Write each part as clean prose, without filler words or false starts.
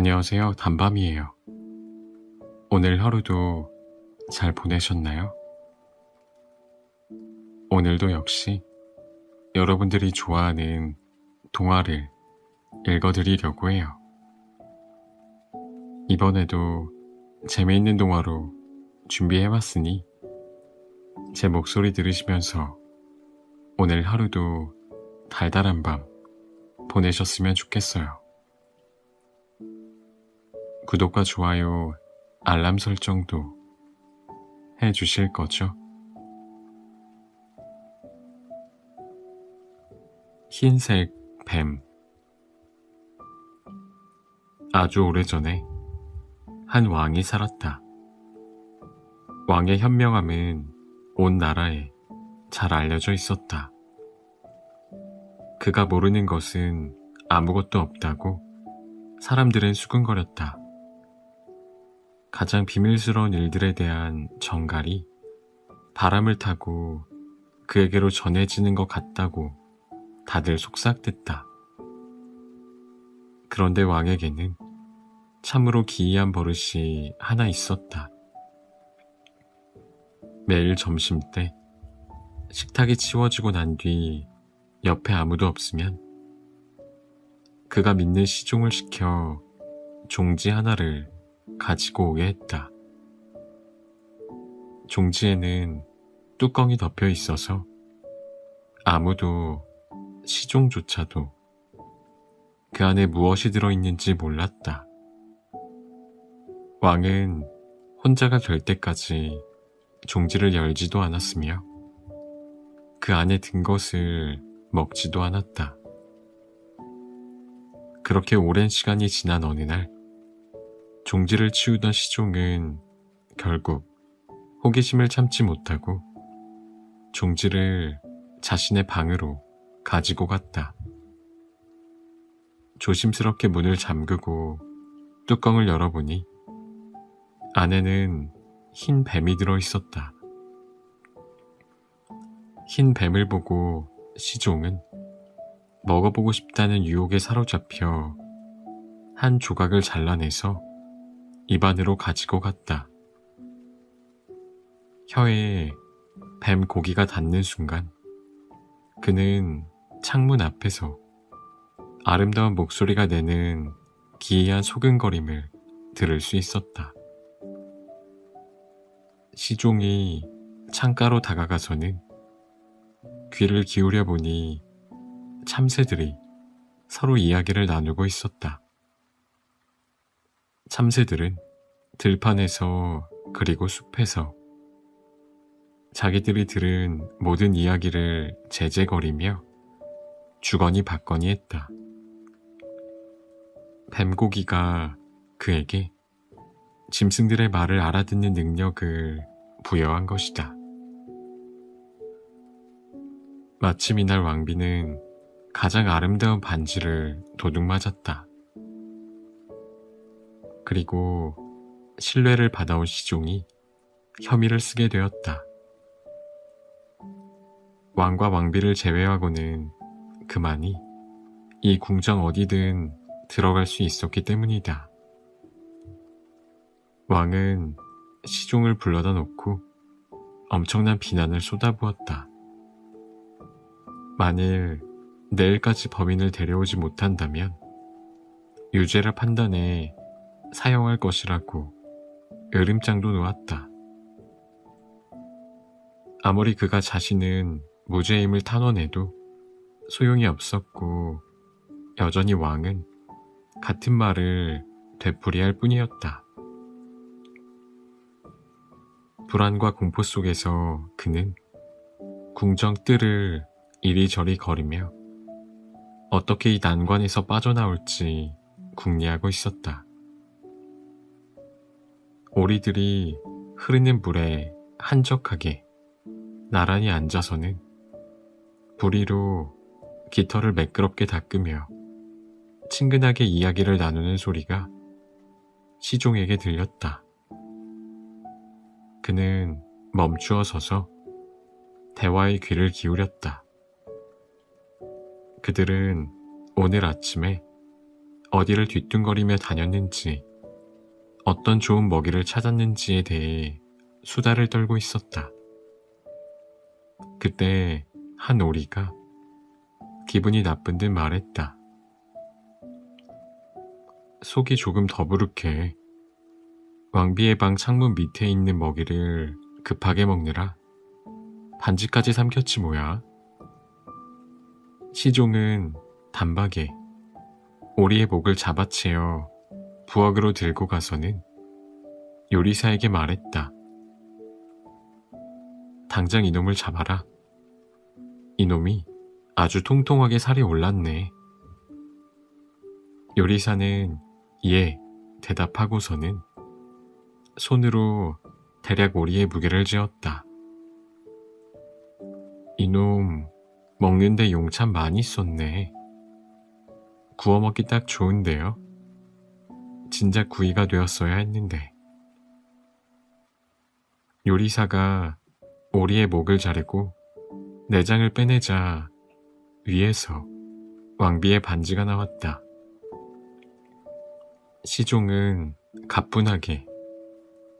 안녕하세요. 단밤이에요. 오늘 하루도 잘 보내셨나요? 오늘도 역시 여러분들이 좋아하는 동화를 읽어드리려고 해요. 이번에도 재미있는 동화로 준비해봤으니 제 목소리 들으시면서 오늘 하루도 달달한 밤 보내셨으면 좋겠어요. 구독과 좋아요, 알람 설정도 해주실 거죠? 흰색 뱀. 아주 오래전에 한 왕이 살았다. 왕의 현명함은 온 나라에 잘 알려져 있었다. 그가 모르는 것은 아무것도 없다고 사람들은 수근거렸다. 가장 비밀스러운 일들에 대한 정갈이 바람을 타고 그에게로 전해지는 것 같다고 다들 속삭댔다. 그런데 왕에게는 참으로 기이한 버릇이 하나 있었다. 매일 점심때 식탁이 치워지고 난 뒤 옆에 아무도 없으면 그가 믿는 시종을 시켜 종지 하나를 가지고 오게 했다. 종지에는 뚜껑이 덮여 있어서 아무도 시종조차도 그 안에 무엇이 들어있는지 몰랐다. 왕은 혼자가 될 때까지 종지를 열지도 않았으며 그 안에 든 것을 먹지도 않았다. 그렇게 오랜 시간이 지난 어느 날 종지를 치우던 시종은 결국 호기심을 참지 못하고 종지를 자신의 방으로 가지고 갔다. 조심스럽게 문을 잠그고 뚜껑을 열어보니 안에는 흰 뱀이 들어있었다. 흰 뱀을 보고 시종은 먹어보고 싶다는 유혹에 사로잡혀 한 조각을 잘라내서 입안으로 가지고 갔다. 혀에 뱀 고기가 닿는 순간 그는 창문 앞에서 아름다운 목소리가 내는 기이한 소근거림을 들을 수 있었다. 시종이 창가로 다가가서는 귀를 기울여 보니 참새들이 서로 이야기를 나누고 있었다. 참새들은 들판에서 그리고 숲에서 자기들이 들은 모든 이야기를 제재거리며 주거니 받거니 했다. 뱀고기가 그에게 짐승들의 말을 알아듣는 능력을 부여한 것이다. 마침 이날 왕비는 가장 아름다운 반지를 도둑맞았다. 그리고 신뢰를 받아온 시종이 혐의를 쓰게 되었다. 왕과 왕비를 제외하고는 그만이 이 궁정 어디든 들어갈 수 있었기 때문이다. 왕은 시종을 불러다 놓고 엄청난 비난을 쏟아부었다. 만일 내일까지 범인을 데려오지 못한다면 유죄를 판단해 사형할 것이라고 으름장도 놓았다. 아무리 그가 자신은 무죄임을 탄원해도 소용이 없었고 여전히 왕은 같은 말을 되풀이할 뿐이었다. 불안과 공포 속에서 그는 궁정 뜰을 이리저리 거리며 어떻게 이 난관에서 빠져나올지 궁리하고 있었다. 오리들이 흐르는 물에 한적하게 나란히 앉아서는 부리로 깃털을 매끄럽게 닦으며 친근하게 이야기를 나누는 소리가 시종에게 들렸다. 그는 멈추어 서서 대화에 귀를 기울였다. 그들은 오늘 아침에 어디를 뒤뚱거리며 다녔는지, 어떤 좋은 먹이를 찾았는지에 대해 수다를 떨고 있었다. 그때 한 오리가 기분이 나쁜 듯 말했다. 속이 조금 더부룩해. 왕비의 방 창문 밑에 있는 먹이를 급하게 먹느라 반지까지 삼켰지 뭐야. 시종은 단박에 오리의 목을 잡아채어 부엌으로 들고 가서는 요리사에게 말했다. 당장 이놈을 잡아라. 이놈이 아주 통통하게 살이 올랐네. 요리사는 예 대답하고서는 손으로 대략 오리의 무게를 재었다. 이놈 먹는데 용 참 많이 썼네. 구워 먹기 딱 좋은데요. 진작 구이가 되었어야 했는데. 요리사가 오리의 목을 자르고 내장을 빼내자 위에서 왕비의 반지가 나왔다. 시종은 가뿐하게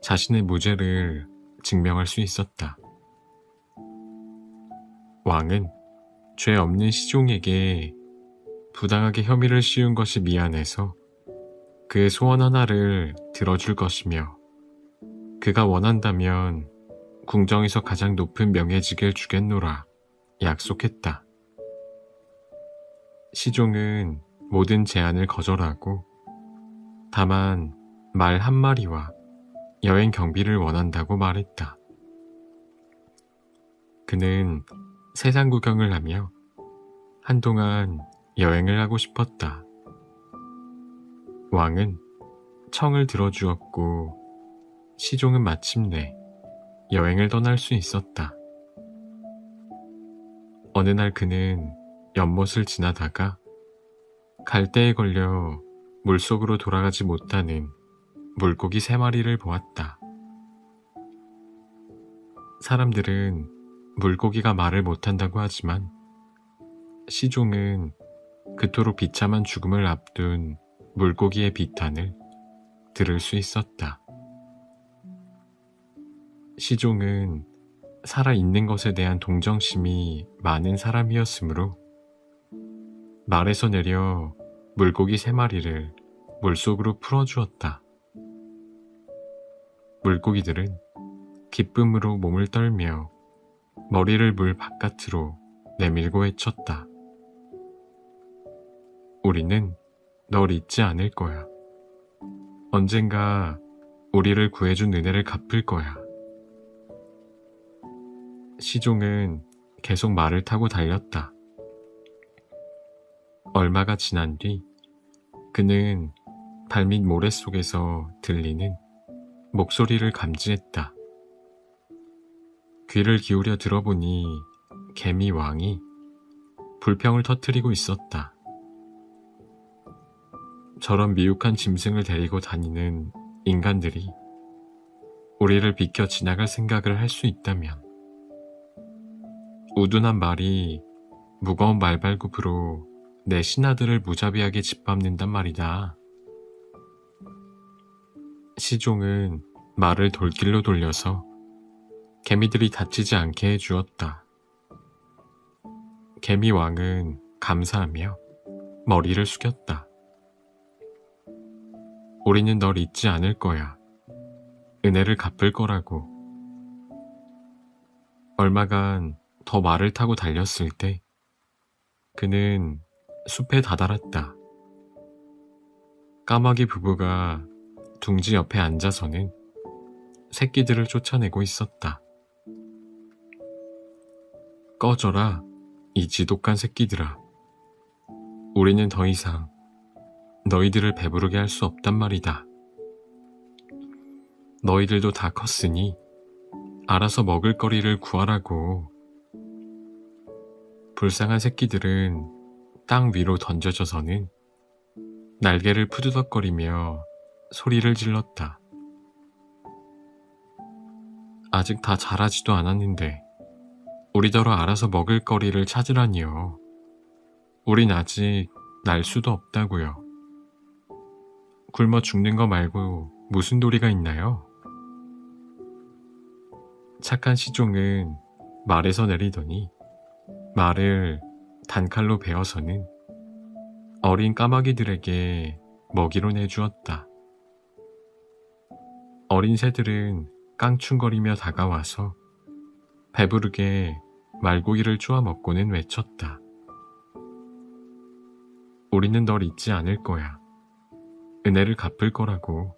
자신의 무죄를 증명할 수 있었다. 왕은 죄 없는 시종에게 부당하게 혐의를 씌운 것이 미안해서 그의 소원 하나를 들어줄 것이며 그가 원한다면 궁정에서 가장 높은 명예직을 주겠노라 약속했다. 시종은 모든 제안을 거절하고 다만 말 한 마리와 여행 경비를 원한다고 말했다. 그는 세상 구경을 하며 한동안 여행을 하고 싶었다. 왕은 청을 들어주었고 시종은 마침내 여행을 떠날 수 있었다. 어느 날 그는 연못을 지나다가 갈대에 걸려 물속으로 돌아가지 못하는 물고기 3마리를 보았다. 사람들은 물고기가 말을 못한다고 하지만 시종은 그토록 비참한 죽음을 앞둔 물고기의 비탄을 들을 수 있었다. 시종은 살아있는 것에 대한 동정심이 많은 사람이었으므로 말에서 내려 물고기 3마리를 물속으로 풀어주었다. 물고기들은 기쁨으로 몸을 떨며 머리를 물 바깥으로 내밀고 외쳤다. 우리는 널 잊지 않을 거야. 언젠가 우리를 구해준 은혜를 갚을 거야. 시종은 계속 말을 타고 달렸다. 얼마가 지난 뒤 그는 발밑 모래 속에서 들리는 목소리를 감지했다. 귀를 기울여 들어보니 개미 왕이 불평을 터뜨리고 있었다. 저런 미혹한 짐승을 데리고 다니는 인간들이 우리를 비켜 지나갈 생각을 할 수 있다면 우둔한 말이 무거운 말발굽으로 내 신하들을 무자비하게 짓밟는단 말이다. 시종은 말을 돌길로 돌려서 개미들이 다치지 않게 해주었다. 개미 왕은 감사하며 머리를 숙였다. 우리는 널 잊지 않을 거야. 은혜를 갚을 거라고. 얼마간 더 말을 타고 달렸을 때 그는 숲에 다다랐다. 까마귀 부부가 둥지 옆에 앉아서는 새끼들을 쫓아내고 있었다. 꺼져라, 이 지독한 새끼들아. 우리는 더 이상 너희들을 배부르게 할 수 없단 말이다. 너희들도 다 컸으니 알아서 먹을 거리를 구하라고. 불쌍한 새끼들은 땅 위로 던져져서는 날개를 푸드덕거리며 소리를 질렀다. 아직 다 자라지도 않았는데 우리더러 알아서 먹을 거리를 찾으라니요. 우린 아직 날 수도 없다고요. 굶어 죽는 거 말고 무슨 도리가 있나요? 착한 시종은 말에서 내리더니 말을 단칼로 베어서는 어린 까마귀들에게 먹이로 내주었다. 어린 새들은 깡충거리며 다가와서 배부르게 말고기를 쪼아 먹고는 외쳤다. 우리는 널 잊지 않을 거야. 은혜를 갚을 거라고.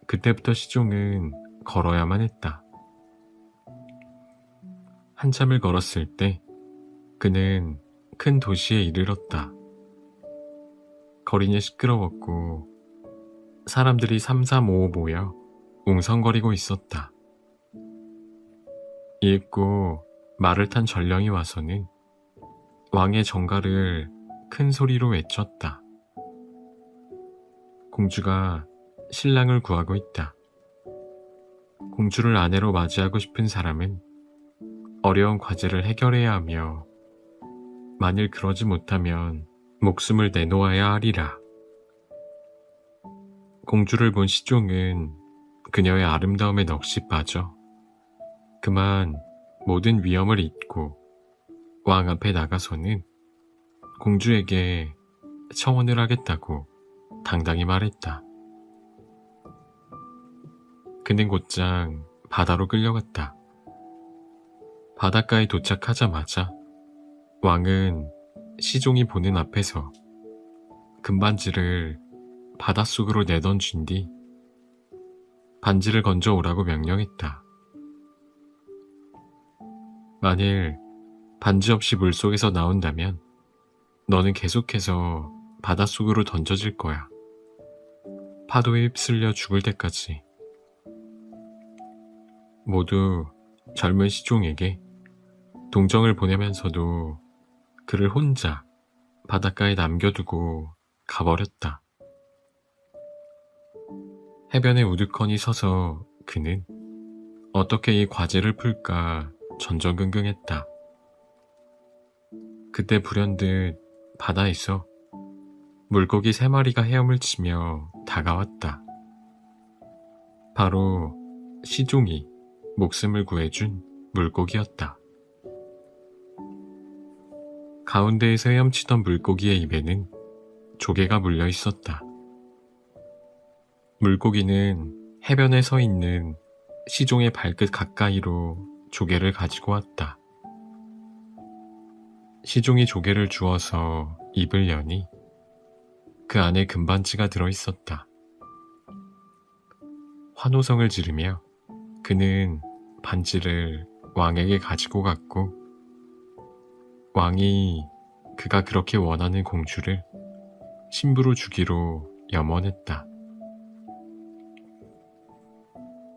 그때부터 시종은 걸어야만 했다. 한참을 걸었을 때 그는 큰 도시에 이르렀다. 거리는 시끄러웠고 사람들이 삼삼오오 모여 웅성거리고 있었다. 이윽고 말을 탄 전령이 와서는 왕의 정가를 큰 소리로 외쳤다. 공주가 신랑을 구하고 있다. 공주를 아내로 맞이하고 싶은 사람은 어려운 과제를 해결해야 하며 만일 그러지 못하면 목숨을 내놓아야 하리라. 공주를 본 시종은 그녀의 아름다움에 넋이 빠져 그만 모든 위험을 잊고 왕 앞에 나가서는 공주에게 청혼을 하겠다고 당당히 말했다. 그는 곧장 바다로 끌려갔다. 바닷가에 도착하자마자 왕은 시종이 보는 앞에서 금반지를 바닷속으로 내던진 뒤 반지를 건져 오라고 명령했다. 만일 반지 없이 물속에서 나온다면 너는 계속해서 바닷속으로 던져질 거야. 파도에 휩쓸려 죽을 때까지. 모두 젊은 시종에게 동정을 보내면서도 그를 혼자 바닷가에 남겨두고 가버렸다. 해변에 우두커니 서서 그는 어떻게 이 과제를 풀까 전전긍긍했다. 그때 불현듯 바다에서 물고기 3마리가 헤엄을 치며 다가왔다. 바로 시종이 목숨을 구해준 물고기였다. 가운데에서 헤엄치던 물고기의 입에는 조개가 물려 있었다. 물고기는 해변에 서 있는 시종의 발끝 가까이로 조개를 가지고 왔다. 시종이 조개를 주워서 입을 여니 그 안에 금반지가 들어있었다. 환호성을 지르며 그는 반지를 왕에게 가지고 갔고 왕이 그가 그렇게 원하는 공주를 신부로 주기로 염원했다.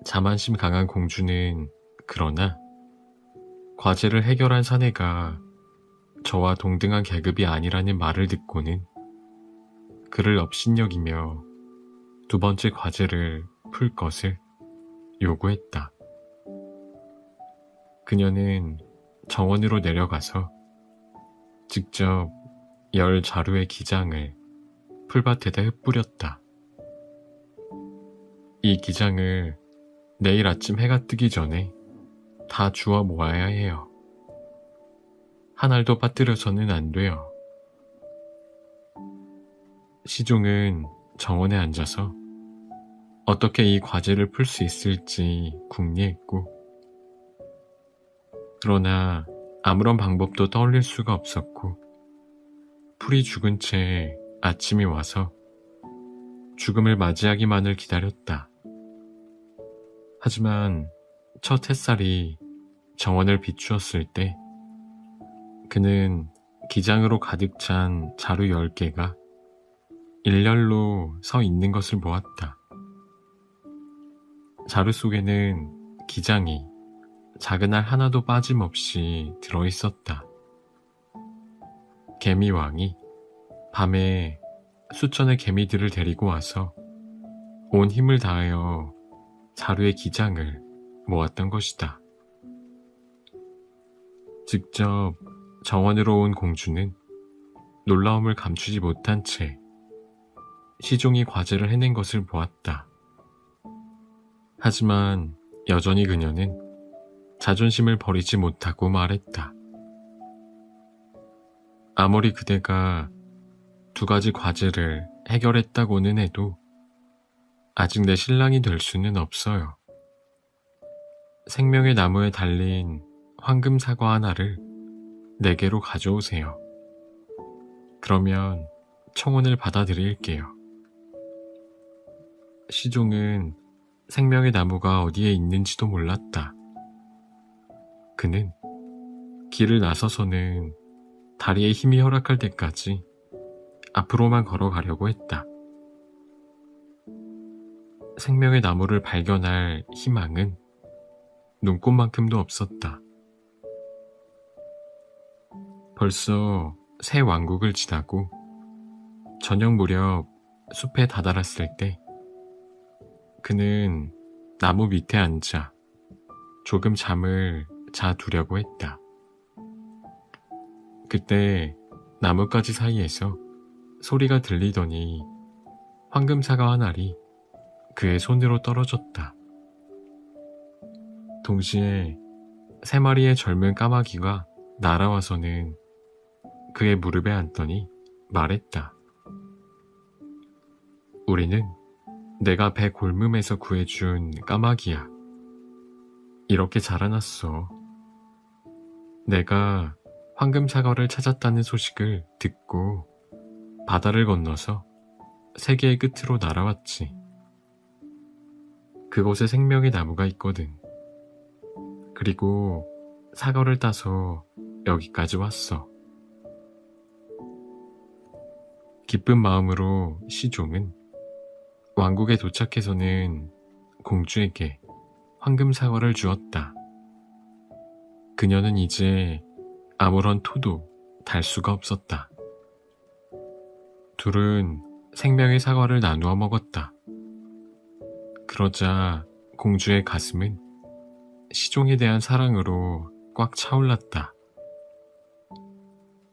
자만심 강한 공주는 그러나 과제를 해결한 사내가 저와 동등한 계급이 아니라는 말을 듣고는 그를 업신여기며 2번째 과제를 풀 것을 요구했다. 그녀는 정원으로 내려가서 직접 10자루의 기장을 풀밭에다 흩뿌렸다. 이 기장을 내일 아침 해가 뜨기 전에 다 주워 모아야 해요. 한 알도 빠뜨려서는 안 돼요. 시종은 정원에 앉아서 어떻게 이 과제를 풀 수 있을지 궁리했고 그러나 아무런 방법도 떠올릴 수가 없었고 풀이 죽은 채 아침이 와서 죽음을 맞이하기만을 기다렸다. 하지만 첫 햇살이 정원을 비추었을 때 그는 기장으로 가득 찬 자루 10개가 일렬로 서 있는 것을 보았다. 자루 속에는 기장이 작은 알 하나도 빠짐없이 들어있었다. 개미왕이 밤에 수천의 개미들을 데리고 와서 온 힘을 다하여 자루의 기장을 모았던 것이다. 직접 정원으로 온 공주는 놀라움을 감추지 못한 채 시종이 과제를 해낸 것을 보았다. 하지만 여전히 그녀는 자존심을 버리지 못하고 말했다. 아무리 그대가 2가지 과제를 해결했다고는 해도 아직 내 신랑이 될 수는 없어요. 생명의 나무에 달린 황금 사과 하나를 내게로 가져오세요. 그러면 청혼을 받아들일게요. 시종은 생명의 나무가 어디에 있는지도 몰랐다. 그는 길을 나서서는 다리에 힘이 허락할 때까지 앞으로만 걸어가려고 했다. 생명의 나무를 발견할 희망은 눈꽃만큼도 없었다. 벌써 새 왕국을 지나고 저녁 무렵 숲에 다다랐을 때 그는 나무 밑에 앉아 조금 잠을 자두려고 했다. 그때 나뭇가지 사이에서 소리가 들리더니 황금사과 한 알이 그의 손으로 떨어졌다. 동시에 3마리의 젊은 까마귀가 날아와서는 그의 무릎에 앉더니 말했다. 우리는 내가 배 골룸에서 구해준 까마귀야. 이렇게 자라났어. 내가 황금사과를 찾았다는 소식을 듣고 바다를 건너서 세계의 끝으로 날아왔지. 그곳에 생명의 나무가 있거든. 그리고 사과를 따서 여기까지 왔어. 기쁜 마음으로 시종은 왕국에 도착해서는 공주에게 황금 사과를 주었다. 그녀는 이제 아무런 토도 달 수가 없었다. 둘은 생명의 사과를 나누어 먹었다. 그러자 공주의 가슴은 시종에 대한 사랑으로 꽉 차올랐다.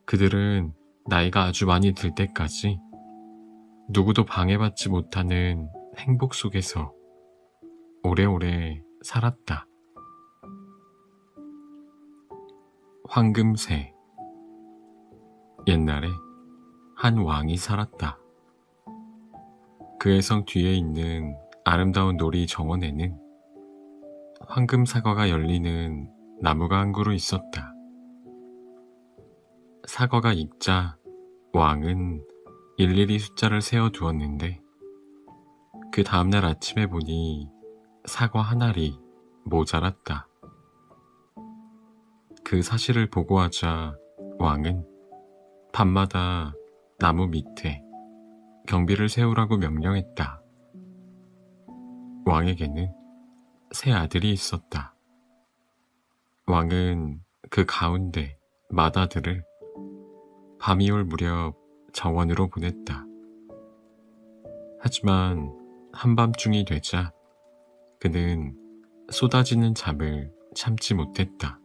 그들은 나이가 아주 많이 들 때까지 누구도 방해받지 못하는 행복 속에서 오래오래 살았다. 황금새. 옛날에 한 왕이 살았다. 그의 성 뒤에 있는 아름다운 놀이 정원에는 황금 사과가 열리는 나무가 한 그루 있었다. 사과가 익자 왕은 일일이 숫자를 세어두었는데 그 다음날 아침에 보니 사과 한 알이 모자랐다. 그 사실을 보고하자 왕은 밤마다 나무 밑에 경비를 세우라고 명령했다. 왕에게는 세 아들이 있었다. 왕은 그 가운데 맏아들을 밤이 올 무렵 정원으로 보냈다. 하지만 한밤중이 되자 그는 쏟아지는 잠을 참지 못했다.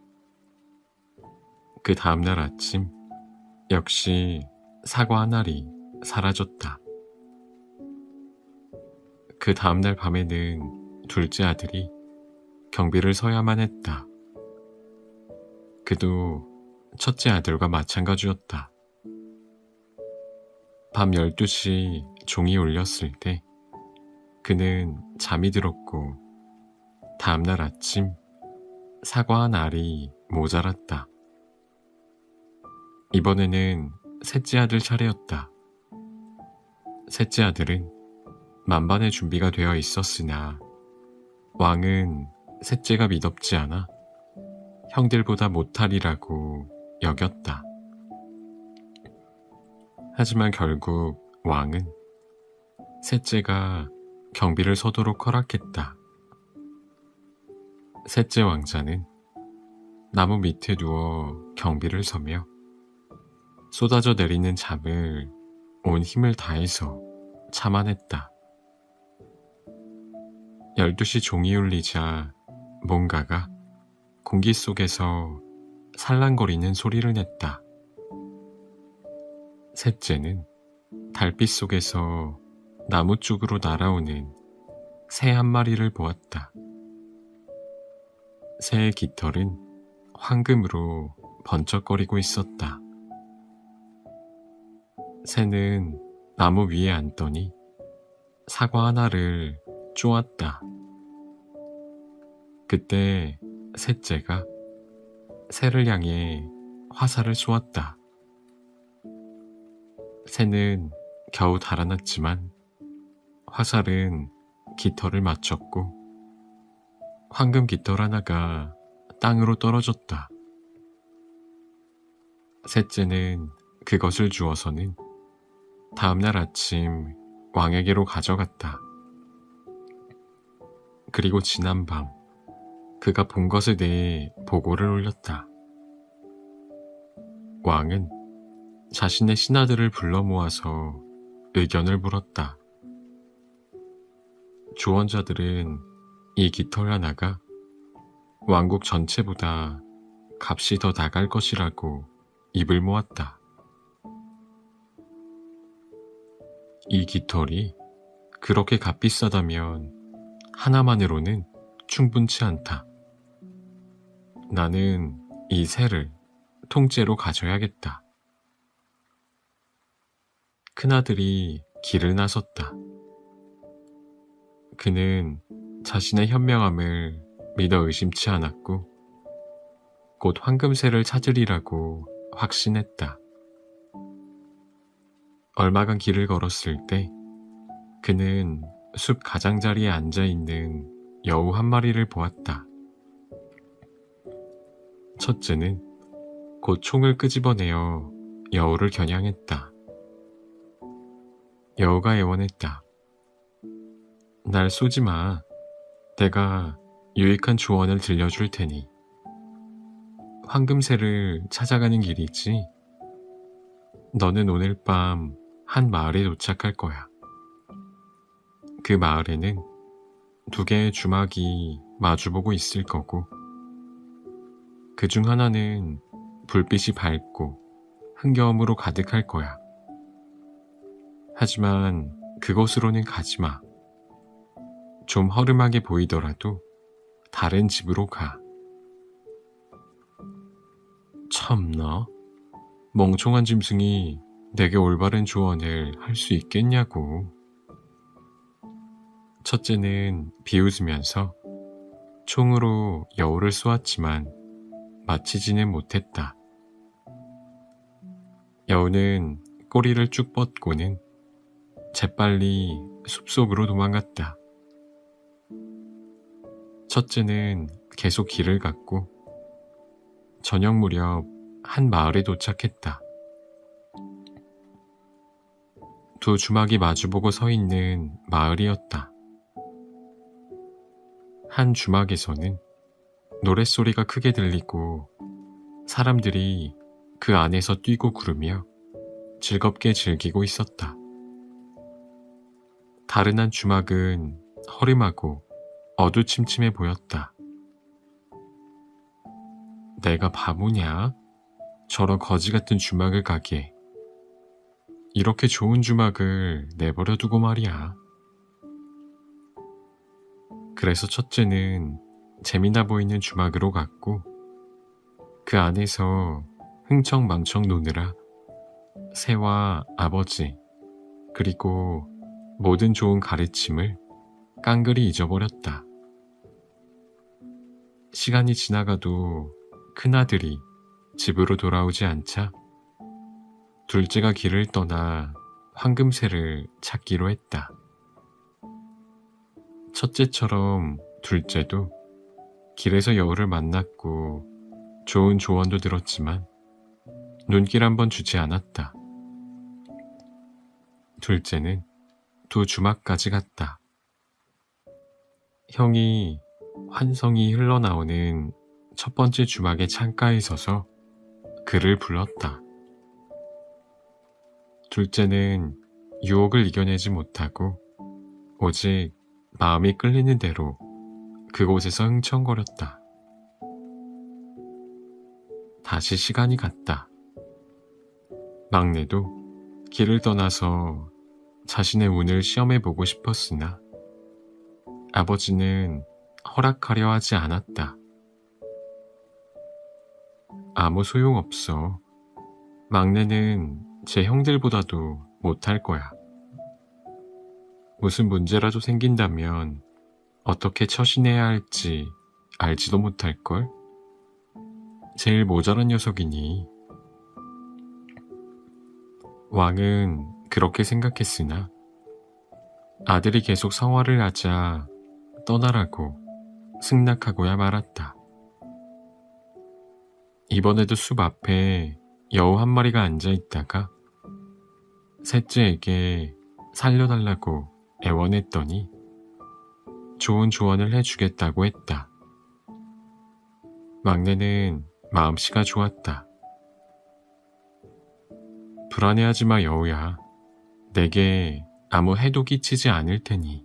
그 다음날 아침 역시 사과 한 알이 사라졌다. 그 다음날 밤에는 둘째 아들이 경비를 서야만 했다. 그도 첫째 아들과 마찬가지였다. 밤 12시 종이 울렸을 때 그는 잠이 들었고 다음날 아침 사과 한 알이 모자랐다. 이번에는 셋째 아들 차례였다. 셋째 아들은 만반의 준비가 되어 있었으나 왕은 셋째가 미덥지 않아 형들보다 못하리라고 여겼다. 하지만 결국 왕은 셋째가 경비를 서도록 허락했다. 셋째 왕자는 나무 밑에 누워 경비를 서며 쏟아져 내리는 잠을 온 힘을 다해서 참아냈다. 12시 종이 울리자 뭔가가 공기 속에서 살랑거리는 소리를 냈다. 셋째는 달빛 속에서 나무 쪽으로 날아오는 새 한 마리를 보았다. 새의 깃털은 황금으로 번쩍거리고 있었다. 새는 나무 위에 앉더니 사과 하나를 쪼았다. 그때 셋째가 새를 향해 화살을 쏘았다. 새는 겨우 달아났지만 화살은 깃털을 맞췄고 황금 깃털 하나가 땅으로 떨어졌다. 셋째는 그것을 주워서는 다음날 아침 왕에게로 가져갔다. 그리고 지난 밤 그가 본 것에 대해 보고를 올렸다. 왕은 자신의 신하들을 불러 모아서 의견을 물었다. 조언자들은 이 깃털 하나가 왕국 전체보다 값이 더 나갈 것이라고 입을 모았다. 이 깃털이 그렇게 값비싸다면 하나만으로는 충분치 않다. 나는 이 새를 통째로 가져야겠다. 큰아들이 길을 나섰다. 그는 자신의 현명함을 믿어 의심치 않았고 곧 황금새를 찾으리라고 확신했다. 얼마간 길을 걸었을 때 그는 숲 가장자리에 앉아있는 여우 한 마리를 보았다. 첫째는 곧 총을 끄집어내어 여우를 겨냥했다. 여우가 애원했다. 날 쏘지 마. 내가 유익한 조언을 들려줄 테니. 황금새를 찾아가는 길이지. 너는 오늘 밤 한 마을에 도착할 거야. 그 마을에는 두 개의 주막이 마주보고 있을 거고 그 중 하나는 불빛이 밝고 흥겨움으로 가득할 거야. 하지만 그곳으로는 가지 마. 좀 허름하게 보이더라도 다른 집으로 가. 참나, 멍청한 짐승이 내게 올바른 조언을 할 수 있겠냐고. 첫째는 비웃으면서 총으로 여우를 쏘았지만 맞히지는 못했다. 여우는 꼬리를 쭉 뻗고는 재빨리 숲속으로 도망갔다. 첫째는 계속 길을 갔고 저녁 무렵 한 마을에 도착했다. 두 주막이 마주보고 서 있는 마을이었다. 한 주막에서는 노랫소리가 크게 들리고 사람들이 그 안에서 뛰고 구르며 즐겁게 즐기고 있었다. 다른 한 주막은 허름하고 어두침침해 보였다. 내가 바보냐? 저런 거지 같은 주막을 가기에. 이렇게 좋은 주막을 내버려 두고 말이야. 그래서 첫째는 재미나 보이는 주막으로 갔고 그 안에서 흥청망청 노느라 새와 아버지 그리고 모든 좋은 가르침을 깡그리 잊어버렸다. 시간이 지나가도 큰아들이 집으로 돌아오지 않자 둘째가 길을 떠나 황금새를 찾기로 했다. 첫째처럼 둘째도 길에서 여우를 만났고 좋은 조언도 들었지만 눈길 한번 주지 않았다. 둘째는 두 주막까지 갔다. 형이 환성이 흘러나오는 첫 번째 주막의 창가에 서서 그를 불렀다. 둘째는 유혹을 이겨내지 못하고 오직 마음이 끌리는 대로 그곳에서 흥청거렸다. 다시 시간이 갔다. 막내도 길을 떠나서 자신의 운을 시험해보고 싶었으나 아버지는 허락하려 하지 않았다. 아무 소용없어. 막내는 제 형들보다도 못할 거야. 무슨 문제라도 생긴다면 어떻게 처신해야 할지 알지도 못할걸? 제일 모자란 녀석이니. 왕은 그렇게 생각했으나 아들이 계속 성화를 하자 떠나라고 승낙하고야 말았다. 이번에도 숲 앞에 여우 한 마리가 앉아 있다가 셋째에게 살려달라고 애원했더니 좋은 조언을 해주겠다고 했다. 막내는 마음씨가 좋았다. 불안해하지 마, 여우야. 내게 아무 해도 끼치지 않을 테니.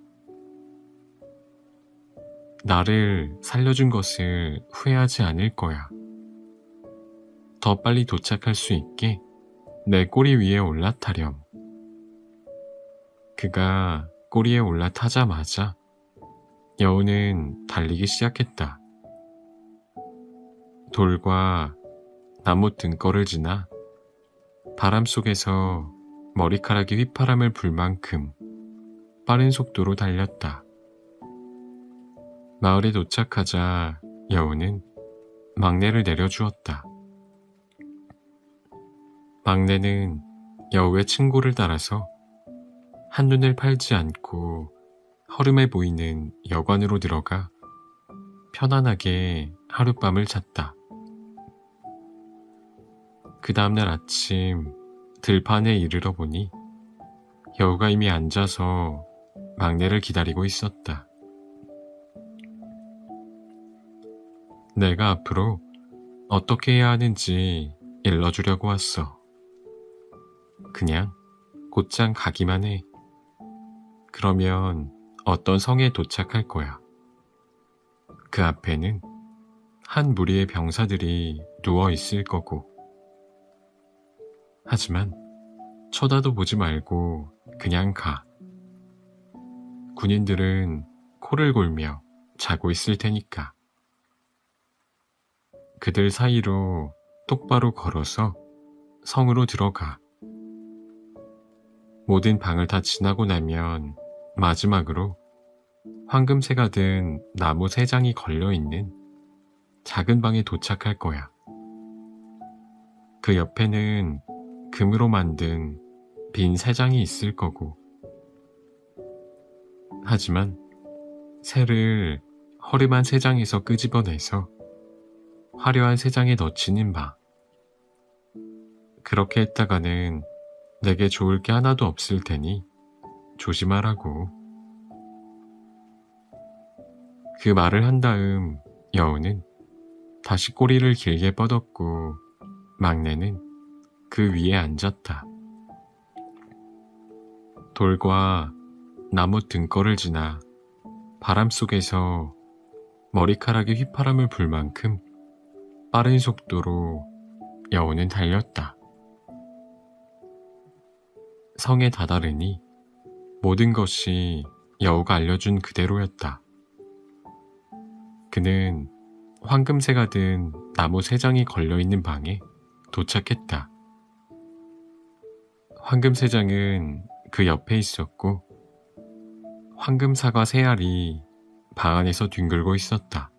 나를 살려준 것을 후회하지 않을 거야. 더 빨리 도착할 수 있게 내 꼬리 위에 올라타렴. 그가 꼬리에 올라타자마자 여우는 달리기 시작했다. 돌과 나무 등걸을 지나 바람 속에서 머리카락이 휘파람을 불 만큼 빠른 속도로 달렸다. 마을에 도착하자 여우는 막내를 내려주었다. 막내는 여우의 층고를 따라서 한눈을 팔지 않고 허름해 보이는 여관으로 들어가 편안하게 하룻밤을 잤다. 그 다음날 아침 들판에 이르러 보니 여우가 이미 앉아서 막내를 기다리고 있었다. 내가 앞으로 어떻게 해야 하는지 일러주려고 왔어. 그냥 곧장 가기만 해. 그러면 어떤 성에 도착할 거야. 그 앞에는 한 무리의 병사들이 누워 있을 거고. 하지만 쳐다도 보지 말고 그냥 가. 군인들은 코를 골며 자고 있을 테니까. 그들 사이로 똑바로 걸어서 성으로 들어가. 모든 방을 다 지나고 나면 마지막으로 황금새가 든 나무 3장이 걸려있는 작은 방에 도착할 거야. 그 옆에는 금으로 만든 빈 3장이 있을 거고. 하지만 새를 허름한 3장에서 끄집어내서 화려한 3장에 넣지는 마. 그렇게 했다가는 내게 좋을 게 하나도 없을 테니 조심하라고. 그 말을 한 다음 여우는 다시 꼬리를 길게 뻗었고 막내는 그 위에 앉았다. 돌과 나무 등걸을 지나 바람 속에서 머리카락이 휘파람을 불 만큼 빠른 속도로 여우는 달렸다. 성에 다다르니 모든 것이 여우가 알려준 그대로였다. 그는 황금새가 든 나무 3장이 걸려있는 방에 도착했다. 황금새장은 그 옆에 있었고 황금사과 3알이 방 안에서 뒹굴고 있었다.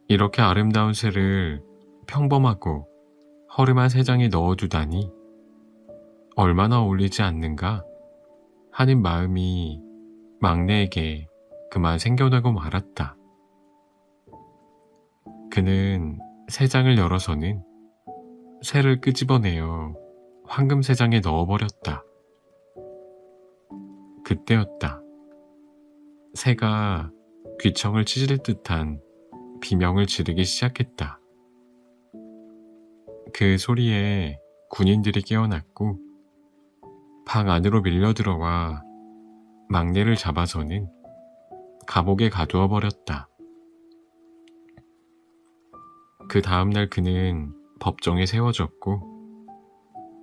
이렇게 아름다운 새를 평범하고 허름한 3장에 넣어두다니 얼마나 어울리지 않는가 하는 마음이 막내에게 그만 생겨나고 말았다. 그는 3장을 열어서는 새를 끄집어내어 황금 3장에 넣어버렸다. 그때였다. 새가 귀청을 찢을 듯한 비명을 지르기 시작했다. 그 소리에 군인들이 깨어났고 방 안으로 밀려들어와 막내를 잡아서는 감옥에 가두어 버렸다. 그 다음날 그는 법정에 세워졌고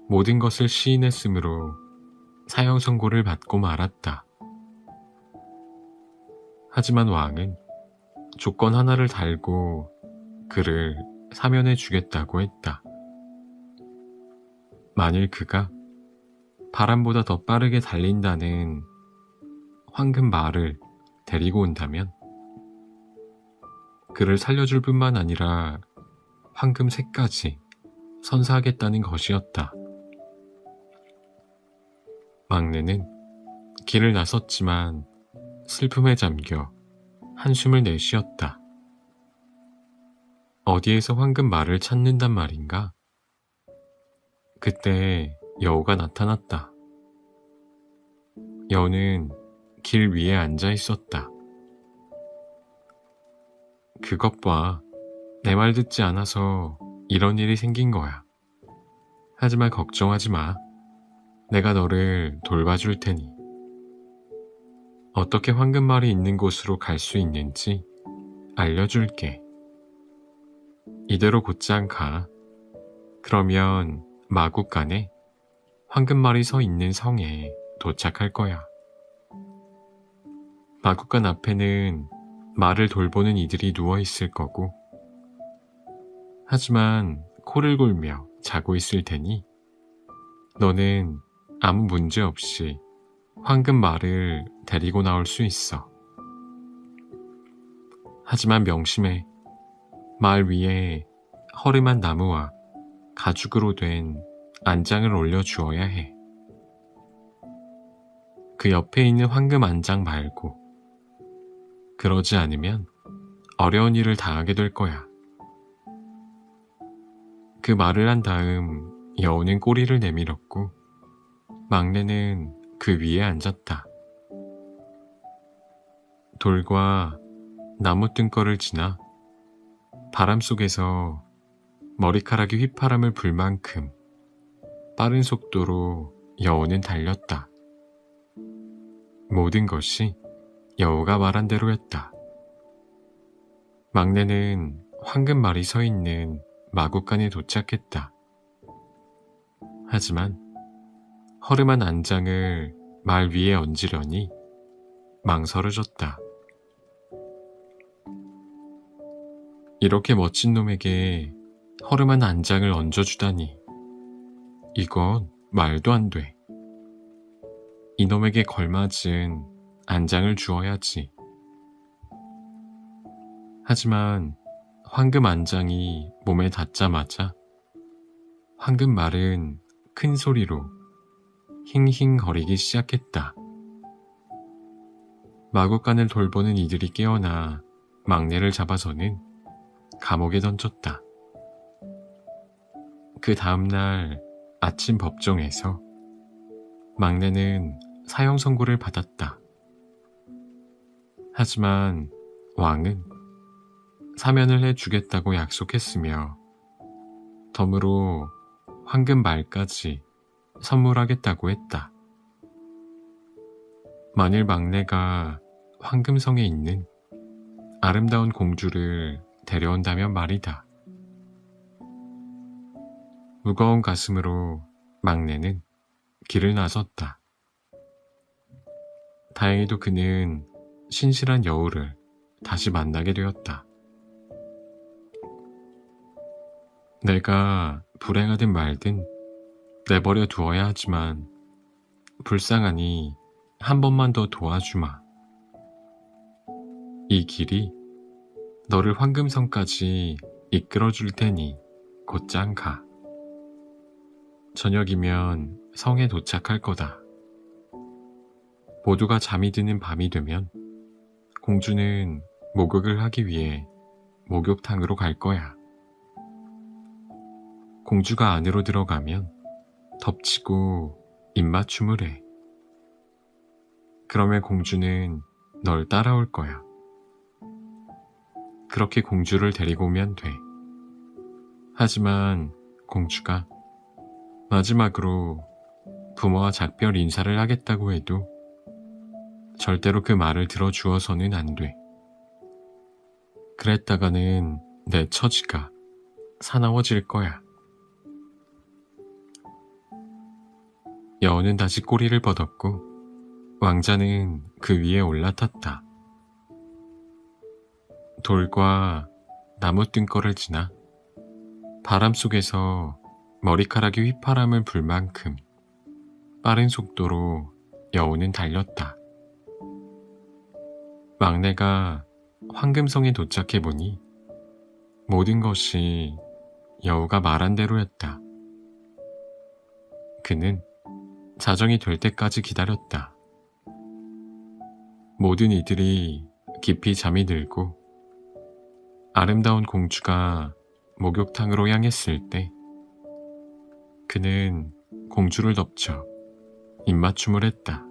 모든 것을 시인했으므로 사형 선고를 받고 말았다. 하지만 왕은 조건 하나를 달고 그를 사면해 주겠다고 했다. 만일 그가 바람보다 더 빠르게 달린다는 황금 말을 데리고 온다면 그를 살려줄 뿐만 아니라 황금 새까지 선사하겠다는 것이었다. 막내는 길을 나섰지만 슬픔에 잠겨 한숨을 내쉬었다. 어디에서 황금 말을 찾는단 말인가? 그때 여우가 나타났다. 여우는 길 위에 앉아 있었다. 그것 봐. 내 말 듣지 않아서 이런 일이 생긴 거야. 하지만 걱정하지 마. 내가 너를 돌봐줄 테니. 어떻게 황금말이 있는 곳으로 갈 수 있는지 알려줄게. 이대로 곧장 가. 그러면 마국간에 황금말이 서 있는 성에 도착할 거야. 마국간 앞에는 말을 돌보는 이들이 누워 있을 거고, 하지만 코를 골며 자고 있을 테니 너는 아무 문제 없이 황금말을 데리고 나올 수 있어. 하지만 명심해. 말 위에 허름한 나무와 가죽으로 된 안장을 올려주어야 해. 그 옆에 있는 황금 안장 말고. 그러지 않으면 어려운 일을 당하게 될 거야. 그 말을 한 다음 여우는 꼬리를 내밀었고 막내는 그 위에 앉았다. 돌과 나무 등걸을 지나 바람 속에서 머리카락이 휘파람을 불 만큼 빠른 속도로 여우는 달렸다. 모든 것이 여우가 말한 대로였다. 막내는 황금말이 서 있는 마국간에 도착했다. 하지만 허름한 안장을 말 위에 얹으려니 망설여졌다. 이렇게 멋진 놈에게 허름한 안장을 얹어주다니. 이건 말도 안 돼. 이놈에게 걸맞은 안장을 주어야지. 하지만 황금 안장이 몸에 닿자마자 황금말은 큰 소리로 힝힝거리기 시작했다. 마국간을 돌보는 이들이 깨어나 막내를 잡아서는 감옥에 던졌다. 그 다음날 아침 법정에서 막내는 사형 선고를 받았다. 하지만 왕은 사면을 해주겠다고 약속했으며 덤으로 황금 말까지 선물하겠다고 했다. 만일 막내가 황금성에 있는 아름다운 공주를 데려온다면 말이다. 무거운 가슴으로 막내는 길을 나섰다. 다행히도 그는 신실한 여우를 다시 만나게 되었다. 내가 불행하든 말든 내버려 두어야 하지만 불쌍하니 한 번만 더 도와주마. 이 길이 너를 황금성까지 이끌어 줄 테니 곧장 가. 저녁이면 성에 도착할 거다. 모두가 잠이 드는 밤이 되면 공주는 목욕을 하기 위해 목욕탕으로 갈 거야. 공주가 안으로 들어가면 덮치고 입맞춤을 해. 그러면 공주는 널 따라올 거야. 그렇게 공주를 데리고 오면 돼. 하지만 공주가 마지막으로 부모와 작별 인사를 하겠다고 해도 절대로 그 말을 들어주어서는 안 돼. 그랬다가는 내 처지가 사나워질 거야. 여우는 다시 꼬리를 뻗었고 왕자는 그 위에 올라탔다. 돌과 나무 뜬거를 지나 바람 속에서 머리카락이 휘파람을 불 만큼 빠른 속도로 여우는 달렸다. 막내가 황금성에 도착해보니 모든 것이 여우가 말한 대로였다. 그는 자정이 될 때까지 기다렸다. 모든 이들이 깊이 잠이 들고 아름다운 공주가 목욕탕으로 향했을 때 그는 공주를 덮쳐 입맞춤을 했다.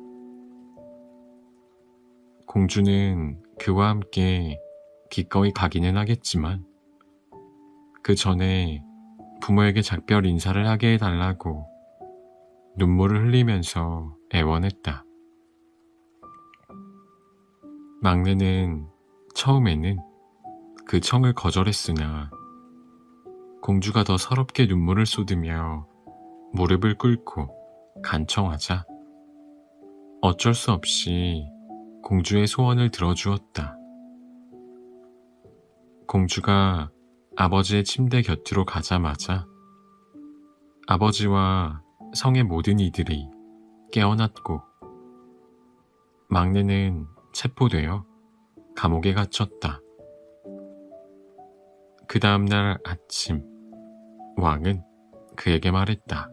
공주는 그와 함께 기꺼이 가기는 하겠지만 그 전에 부모에게 작별 인사를 하게 해달라고 눈물을 흘리면서 애원했다. 막내는 처음에는 그 청을 거절했으나 공주가 더 서럽게 눈물을 쏟으며 무릎을 꿇고 간청하자 어쩔 수 없이 공주의 소원을 들어주었다. 공주가 아버지의 침대 곁으로 가자마자 아버지와 성의 모든 이들이 깨어났고 막내는 체포되어 감옥에 갇혔다. 그 다음날 아침 왕은 그에게 말했다.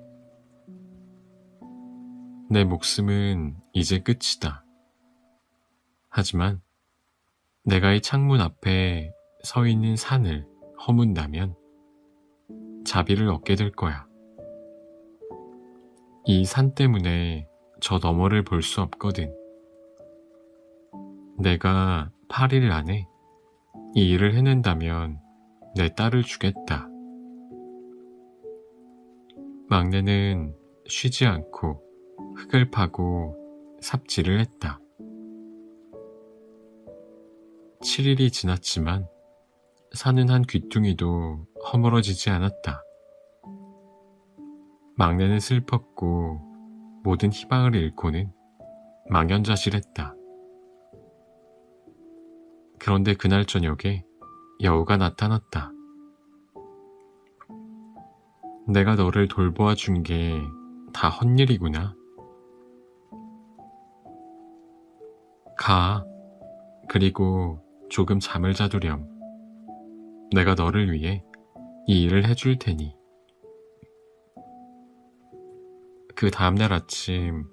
내 목숨은 이제 끝이다. 하지만 내가 이 창문 앞에 서 있는 산을 허문다면 자비를 얻게 될 거야. 이 산 때문에 저 너머를 볼 수 없거든. 내가 8일 안에 이 일을 해낸다면 내 딸을 주겠다. 막내는 쉬지 않고 흙을 파고 삽질을 했다. 7일이 지났지만 산은 한 귀퉁이도 허물어지지 않았다. 막내는 슬펐고 모든 희망을 잃고는 망연자실했다. 그런데 그날 저녁에 여우가 나타났다. 내가 너를 돌보아 준 게 다 헛일이구나. 가. 그리고 조금 잠을 자두렴. 내가 너를 위해 이 일을 해줄 테니. 그 다음날 아침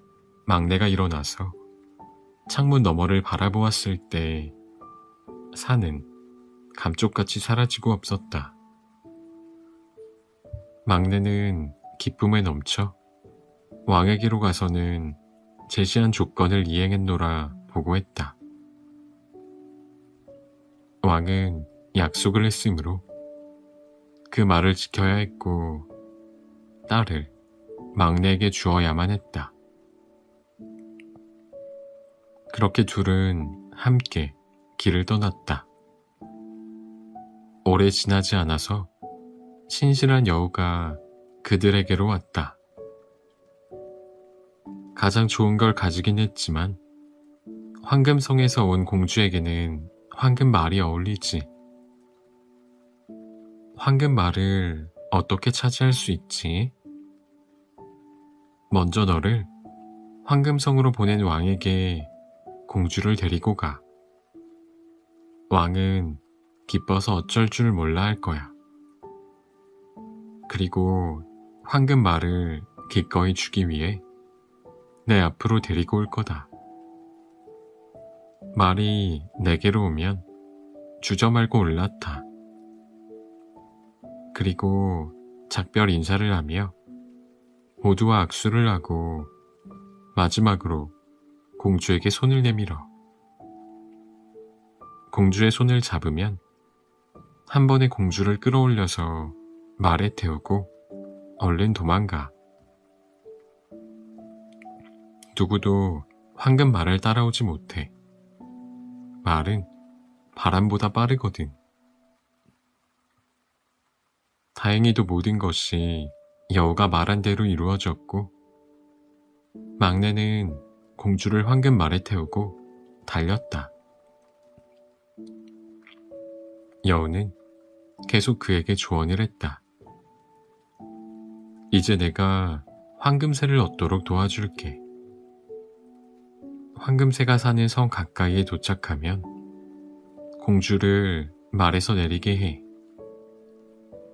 막내가 일어나서 창문 너머를 바라보았을 때 산은 감쪽같이 사라지고 없었다. 막내는 기쁨에 넘쳐 왕에게로 가서는 제시한 조건을 이행했노라 보고했다. 왕은 약속을 했으므로 그 말을 지켜야 했고 딸을 막내에게 주어야만 했다. 그렇게 둘은 함께 길을 떠났다. 오래 지나지 않아서 신실한 여우가 그들에게로 왔다. 가장 좋은 걸 가지긴 했지만 황금성에서 온 공주에게는 황금말이 어울리지. 황금말을 어떻게 차지할 수 있지? 먼저 너를 황금성으로 보낸 왕에게 공주를 데리고 가. 왕은 기뻐서 어쩔 줄 몰라 할 거야. 그리고 황금말을 기꺼이 주기 위해 내 앞으로 데리고 올 거다. 말이 내게로 오면 주저 말고 올라타. 그리고 작별 인사를 하며 모두와 악수를 하고 마지막으로 공주에게 손을 내밀어. 공주의 손을 잡으면 한 번에 공주를 끌어올려서 말에 태우고 얼른 도망가. 누구도 황금말을 따라오지 못해. 말은 바람보다 빠르거든. 다행히도 모든 것이 여우가 말한 대로 이루어졌고 막내는 공주를 황금 말에 태우고 달렸다. 여우는 계속 그에게 조언을 했다. 이제 내가 황금새를 얻도록 도와줄게. 황금새가 사는 성 가까이에 도착하면 공주를 말에서 내리게 해.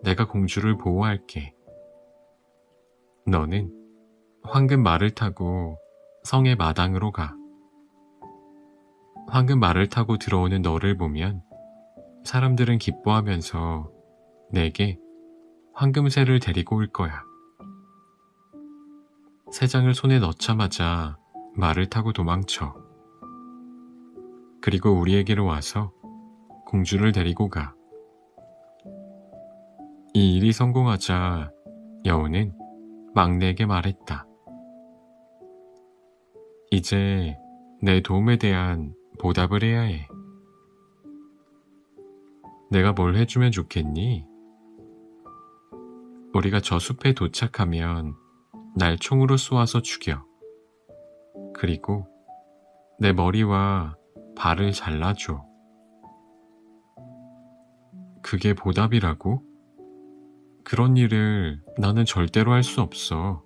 내가 공주를 보호할게. 너는 황금 말을 타고 성의 마당으로 가. 황금 말을 타고 들어오는 너를 보면 사람들은 기뻐하면서 내게 황금새를 데리고 올 거야. 새장을 손에 넣자마자 말을 타고 도망쳐. 그리고 우리에게로 와서 공주를 데리고 가. 이 일이 성공하자 여우는 막내에게 말했다. 이제 내 도움에 대한 보답을 해야 해. 내가 뭘 해주면 좋겠니? 우리가 저 숲에 도착하면 날 총으로 쏘아서 죽여. 그리고 내 머리와 발을 잘라줘. 그게 보답이라고? 그런 일을 나는 절대로 할 수 없어.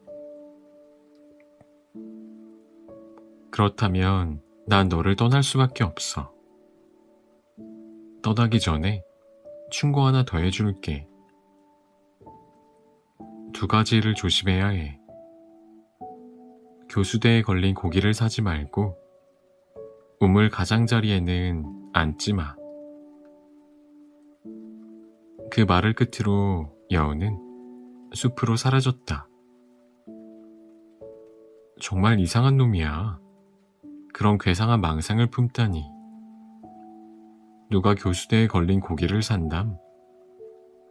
그렇다면 난 너를 떠날 수밖에 없어. 떠나기 전에 충고 하나 더 해줄게. 2가지를 조심해야 해. 교수대에 걸린 고기를 사지 말고 우물 가장자리에는 앉지 마. 그 말을 끝으로 여우는 숲으로 사라졌다. 정말 이상한 놈이야. 그런 괴상한 망상을 품다니. 누가 교수대에 걸린 고기를 산담?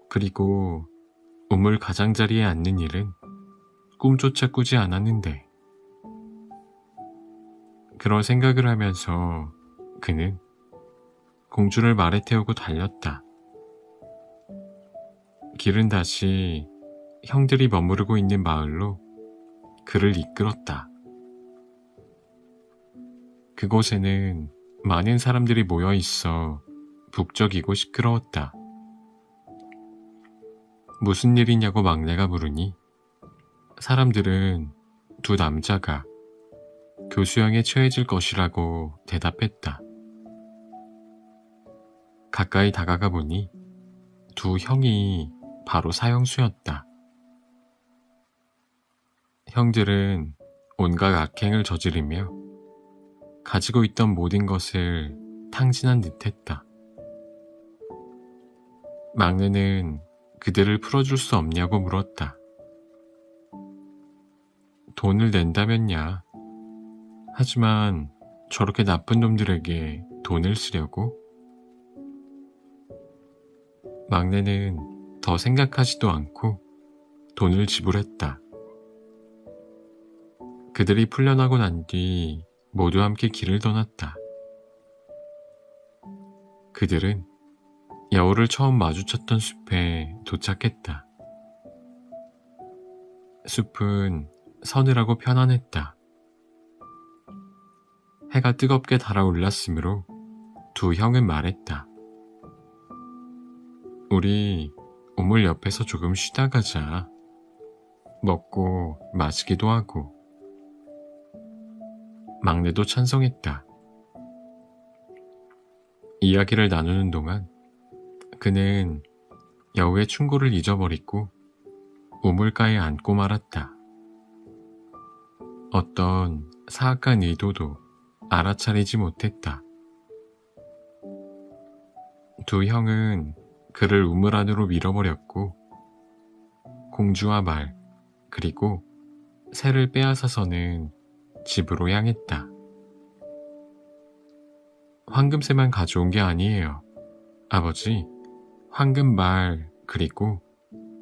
그리고 우물 가장자리에 앉는 일은 꿈조차 꾸지 않았는데. 그런 생각을 하면서 그는 공주를 말에 태우고 달렸다. 길은 다시 형들이 머무르고 있는 마을로 그를 이끌었다. 그곳에는 많은 사람들이 모여 있어 북적이고 시끄러웠다. 무슨 일이냐고 막내가 물으니 사람들은 2 남자가 교수형에 처해질 것이라고 대답했다. 가까이 다가가 보니 2 형이 바로 사형수였다. 형들은 온갖 악행을 저지르며 가지고 있던 모든 것을 탕진한 듯했다. 막내는 그들을 풀어줄 수 없냐고 물었다. 돈을 낸다면야. 하지만 저렇게 나쁜 놈들에게 돈을 쓰려고? 막내는 더 생각하지도 않고 돈을 지불했다. 그들이 풀려나고 난 뒤 모두 함께 길을 떠났다. 그들은 여우를 처음 마주쳤던 숲에 도착했다. 숲은 서늘하고 편안했다. 해가 뜨겁게 달아올랐으므로 2 형은 말했다. 우리 우물 옆에서 조금 쉬다 가자. 먹고 마시기도 하고. 막내도 찬성했다. 이야기를 나누는 동안 그는 여우의 충고를 잊어버리고 우물가에 앉고 말았다. 어떤 사악한 의도도 알아차리지 못했다. 2 형은 그를 우물 안으로 밀어버렸고 공주와 말 그리고 새를 빼앗아서는 집으로 향했다. 황금새만 가져온 게 아니에요. 아버지, 황금말 그리고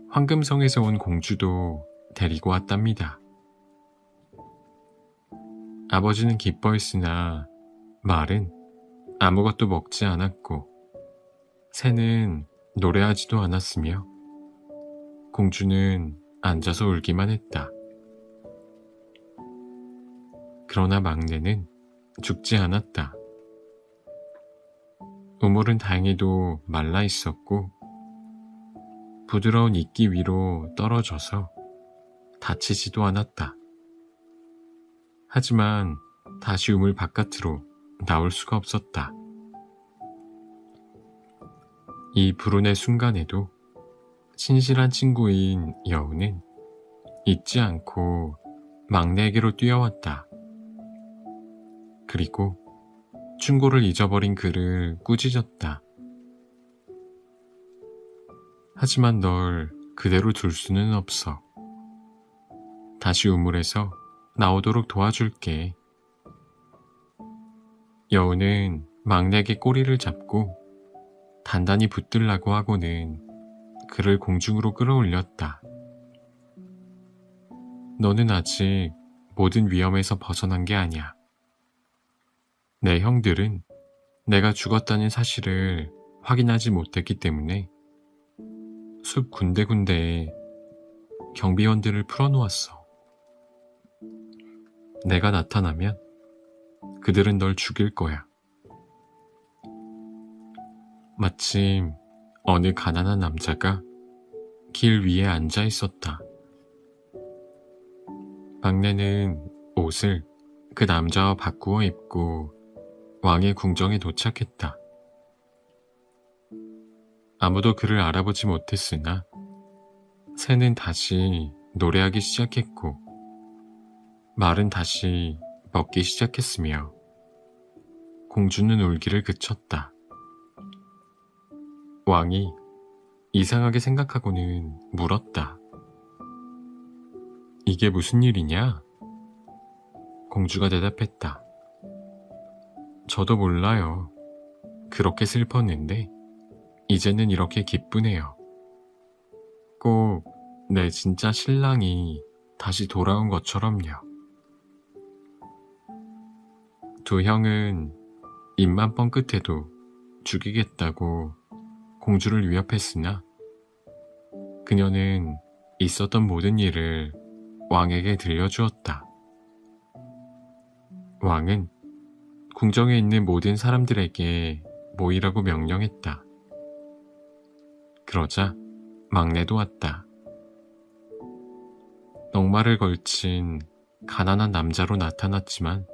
황금성에서 온 공주도 데리고 왔답니다. 아버지는 기뻐했으나 말은 아무것도 먹지 않았고 새는 노래하지도 않았으며 공주는 앉아서 울기만 했다. 그러나 막내는 죽지 않았다. 우물은 다행히도 말라 있었고 부드러운 이끼 위로 떨어져서 다치지도 않았다. 하지만 다시 우물 바깥으로 나올 수가 없었다. 이 불운의 순간에도 신실한 친구인 여우는 잊지 않고 막내에게로 뛰어왔다. 그리고 충고를 잊어버린 그를 꾸짖었다. 하지만 널 그대로 둘 수는 없어. 다시 우물에서 나오도록 도와줄게. 여우는 막내에게 꼬리를 잡고 단단히 붙들라고 하고는 그를 공중으로 끌어올렸다. 너는 아직 모든 위험에서 벗어난 게 아니야. 내 형들은 내가 죽었다는 사실을 확인하지 못했기 때문에 숲 군데군데에 경비원들을 풀어놓았어. 내가 나타나면 그들은 널 죽일 거야. 마침 어느 가난한 남자가 길 위에 앉아 있었다. 막내는 옷을 그 남자와 바꾸어 입고 왕의 궁정에 도착했다. 아무도 그를 알아보지 못했으나 새는 다시 노래하기 시작했고 말은 다시 먹기 시작했으며 공주는 울기를 그쳤다. 왕이 이상하게 생각하고는 물었다. 이게 무슨 일이냐? 공주가 대답했다. 저도 몰라요. 그렇게 슬펐는데 이제는 이렇게 기쁘네요. 꼭 내 진짜 신랑이 다시 돌아온 것처럼요. 두 형은 입만 뻥끗해도 죽이겠다고 공주를 위협했으나 그녀는 있었던 모든 일을 왕에게 들려주었다. 왕은 궁정에 있는 모든 사람들에게 모이라고 명령했다. 그러자 막내도 왔다. 넉마를 걸친 가난한 남자로 나타났지만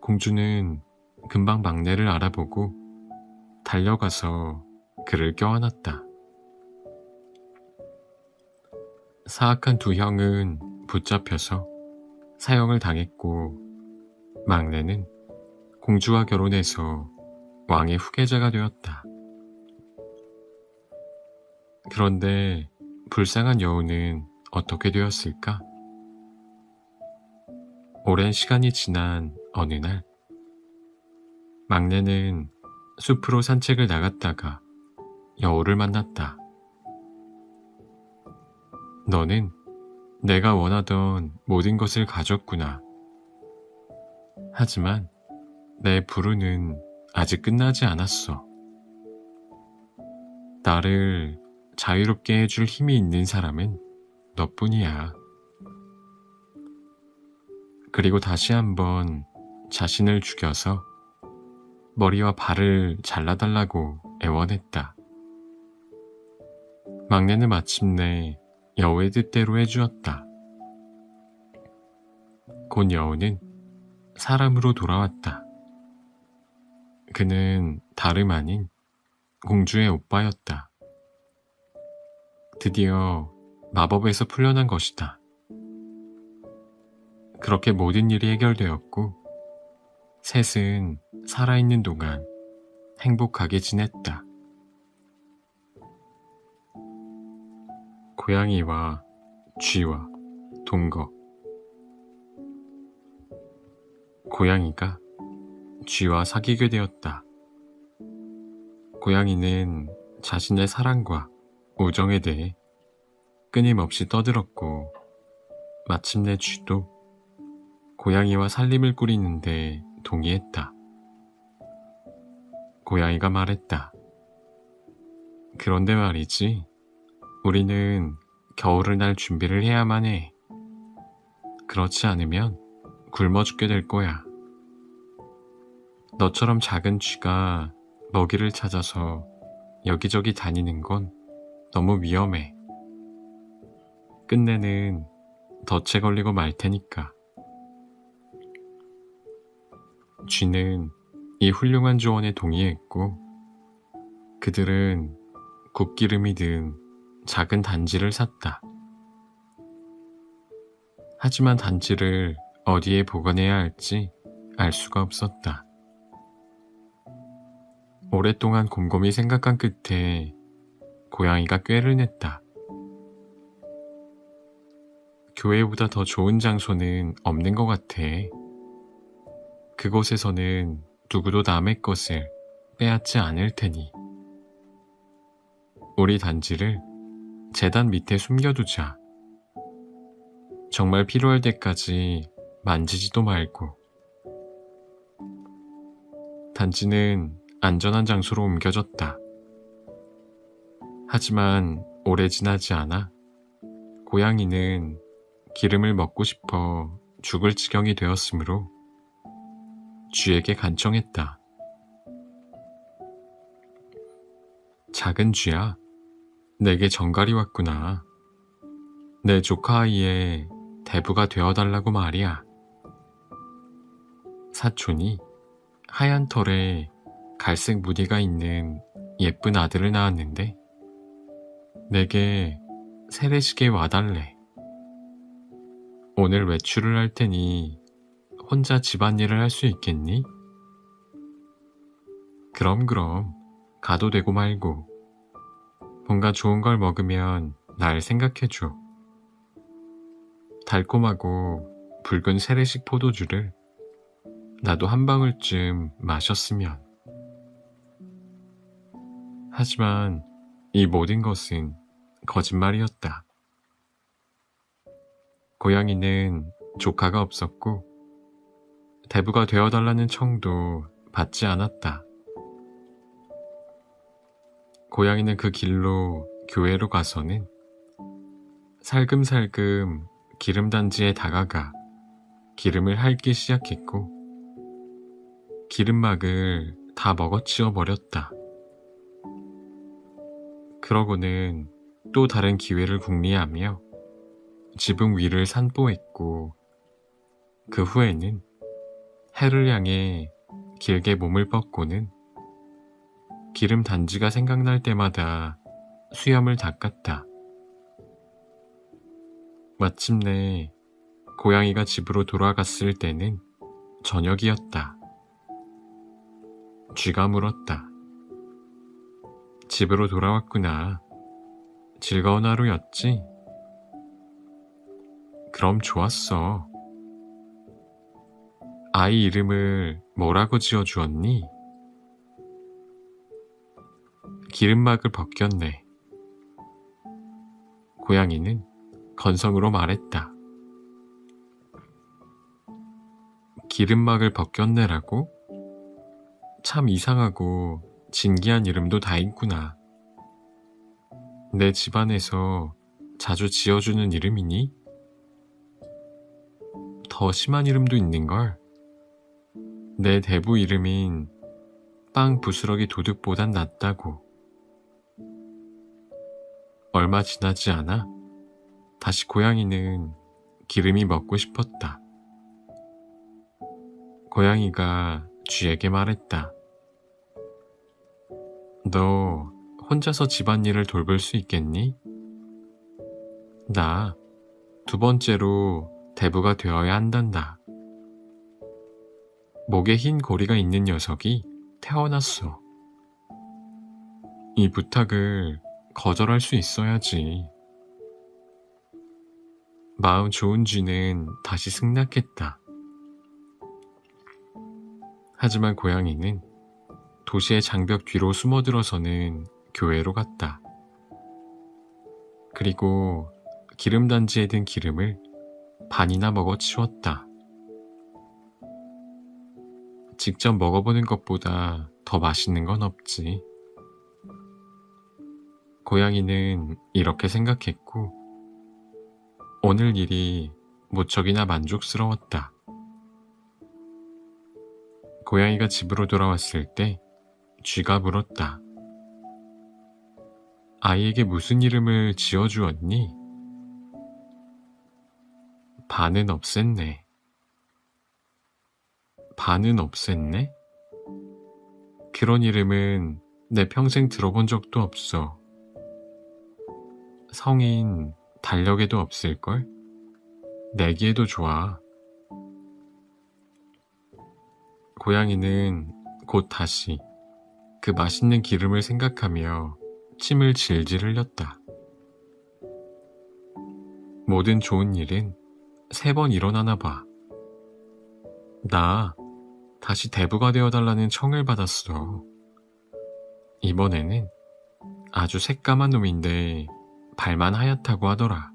공주는 금방 막내를 알아보고 달려가서 그를 껴안았다. 사악한 두 형은 붙잡혀서 사형을 당했고 막내는 공주와 결혼해서 왕의 후계자가 되었다. 그런데 불쌍한 여우는 어떻게 되었을까? 오랜 시간이 지난 어느 날 막내는 숲으로 산책을 나갔다가 여우를 만났다. 너는 내가 원하던 모든 것을 가졌구나. 하지만 내 불운은 아직 끝나지 않았어. 나를 자유롭게 해줄 힘이 있는 사람은 너뿐이야. 그리고 다시 한번 자신을 죽여서 머리와 발을 잘라달라고 애원했다. 막내는 마침내 여우의 뜻대로 해주었다. 곧 여우는 사람으로 돌아왔다. 그는 다름 아닌 공주의 오빠였다. 드디어 마법에서 풀려난 것이다. 그렇게 모든 일이 해결되었고 셋은 살아있는 동안 행복하게 지냈다. 고양이와 쥐와 동거. 고양이가 쥐와 사귀게 되었다. 고양이는 자신의 사랑과 우정에 대해 끊임없이 떠들었고 마침내 쥐도 고양이와 살림을 꾸리는데 동의했다. 고양이가 말했다. 그런데 말이지, 우리는 겨울을 날 준비를 해야만 해. 그렇지 않으면 굶어 죽게 될 거야. 너처럼 작은 쥐가 먹이를 찾아서 여기저기 다니는 건 너무 위험해. 끝내는 덫에 걸리고 말 테니까. 쥐는 이 훌륭한 조언에 동의했고, 그들은 국기름이 든 작은 단지를 샀다. 하지만 단지를 어디에 보관해야 할지 알 수가 없었다. 오랫동안 곰곰이 생각한 끝에 고양이가 꾀를 냈다. 교회보다 더 좋은 장소는 없는 것 같아. 그곳에서는 누구도 남의 것을 빼앗지 않을 테니. 우리 단지를 재단 밑에 숨겨두자. 정말 필요할 때까지 만지지도 말고. 단지는 안전한 장소로 옮겨졌다. 하지만 오래 지나지 않아 고양이는 기름을 먹고 싶어 죽을 지경이 되었으므로 쥐에게 간청했다. 작은 쥐야, 내게 정갈이 왔구나. 내 조카 아이의 대부가 되어달라고 말이야. 사촌이 하얀 털에 갈색 무늬가 있는 예쁜 아들을 낳았는데 내게 세례식에 와달래. 오늘 외출을 할 테니 혼자 집안일을 할 수 있겠니? 그럼 가도 되고 말고. 뭔가 좋은 걸 먹으면 날 생각해줘. 달콤하고 붉은 세례식 포도주를 나도 한 방울쯤 마셨으면. 하지만 이 모든 것은 거짓말이었다. 고양이는 조카가 없었고 대부가 되어달라는 청도 받지 않았다. 고양이는 그 길로 교회로 가서는 살금살금 기름단지에 다가가 기름을 핥기 시작했고 기름막을 다 먹어치워 버렸다. 그러고는 또 다른 기회를 궁리하며 지붕 위를 산보했고 그 후에는 해를 향해 길게 몸을 뻗고는 기름 단지가 생각날 때마다 수염을 닦았다. 마침내 고양이가 집으로 돌아갔을 때는 저녁이었다. 쥐가 물었다. 집으로 돌아왔구나. 즐거운 하루였지? 그럼 좋았어. 아이 이름을 뭐라고 지어주었니? 기름막을 벗겼네. 고양이는 건성으로 말했다. 기름막을 벗겼네라고? 참 이상하고 진기한 이름도 다 있구나. 내 집안에서 자주 지어주는 이름이니? 더 심한 이름도 있는걸? 내 대부 이름인 빵 부스러기 도둑보단 낫다고. 얼마 지나지 않아 다시 고양이는 기름이 먹고 싶었다. 고양이가 쥐에게 말했다. 너 혼자서 집안일을 돌볼 수 있겠니? 나 2번째로 대부가 되어야 한단다. 목에 흰 고리가 있는 녀석이 태어났어. 이 부탁을 거절할 수 있어야지. 마음 좋은 쥐는 다시 승낙했다. 하지만 고양이는 도시의 장벽 뒤로 숨어들어서는 교회로 갔다. 그리고 기름단지에 든 기름을 반이나 먹어치웠다. 직접 먹어보는 것보다 더 맛있는 건 없지. 고양이는 이렇게 생각했고 오늘 일이 무척이나 만족스러웠다. 고양이가 집으로 돌아왔을 때 쥐가 물었다. 아이에게 무슨 이름을 지어주었니? 반은 없앴네. 반은 없앴네? 그런 이름은 내 평생 들어본 적도 없어. 성인 달력에도 없을걸? 내기에도 좋아. 고양이는 곧 다시 그 맛있는 기름을 생각하며 침을 질질 흘렸다. 모든 좋은 일은 3번 일어나나 봐. 나 다시 대부가 되어달라는 청을 받았어. 이번에는 아주 새까만 놈인데 발만 하얗다고 하더라.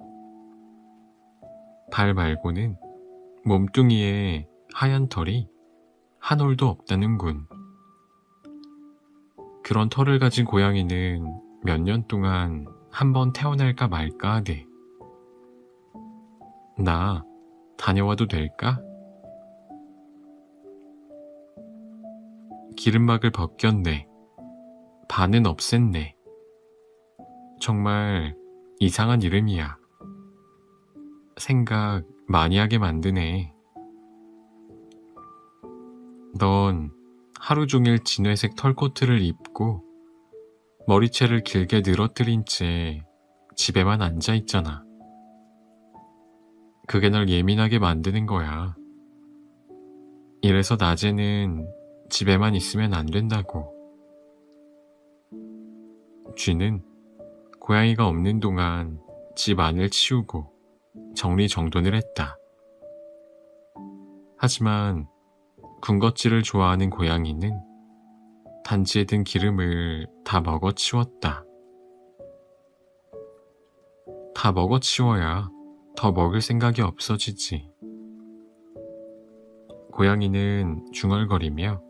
발 말고는 몸뚱이에 하얀 털이 한 올도 없다는군. 그런 털을 가진 고양이는 몇 년 동안 한 번 태어날까 말까 하대. 나 다녀와도 될까? 기름막을 벗겼네. 반은 없앴네. 정말 이상한 이름이야. 생각 많이 하게 만드네. 넌 하루 종일 진회색 털코트를 입고 머리채를 길게 늘어뜨린 채 집에만 앉아 있잖아. 그게 널 예민하게 만드는 거야. 이래서 낮에는 집에만 있으면 안 된다고. 쥐는 고양이가 없는 동안 집 안을 치우고 정리정돈을 했다. 하지만 군것질을 좋아하는 고양이는 단지에 든 기름을 다 먹어치웠다. 다 먹어치워야 더 먹을 생각이 없어지지. 고양이는 중얼거리며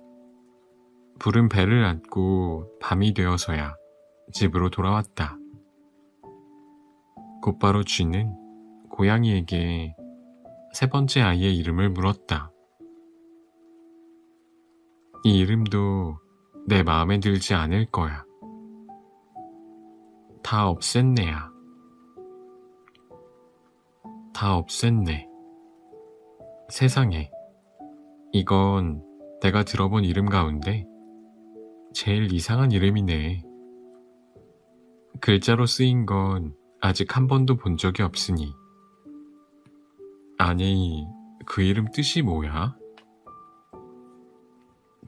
부른 배를 안고 밤이 되어서야 집으로 돌아왔다. 곧바로 쥐는 고양이에게 3번째 아이의 이름을 물었다. 이 이름도 내 마음에 들지 않을 거야. 다 없앴네야. 다 없앴네. 세상에, 이건 내가 들어본 이름 가운데 제일 이상한 이름이네. 글자로 쓰인 건 아직 한 번도 본 적이 없으니. 아니, 그 이름 뜻이 뭐야?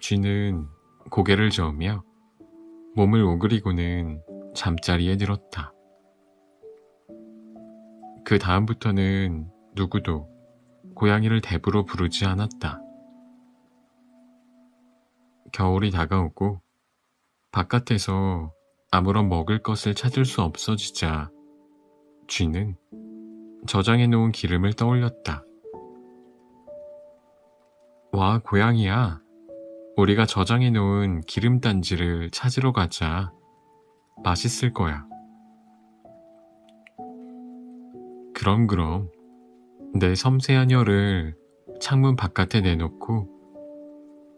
쥐는 고개를 저으며 몸을 오그리고는 잠자리에 들었다. 그 다음부터는 누구도 고양이를 대부로 부르지 않았다. 겨울이 다가오고 바깥에서 아무런 먹을 것을 찾을 수 없어지자 쥐는 저장해 놓은 기름을 떠올렸다. 와, 고양이야. 우리가 저장해 놓은 기름단지를 찾으러 가자. 맛있을 거야. 그럼 내 섬세한 혀를 창문 바깥에 내놓고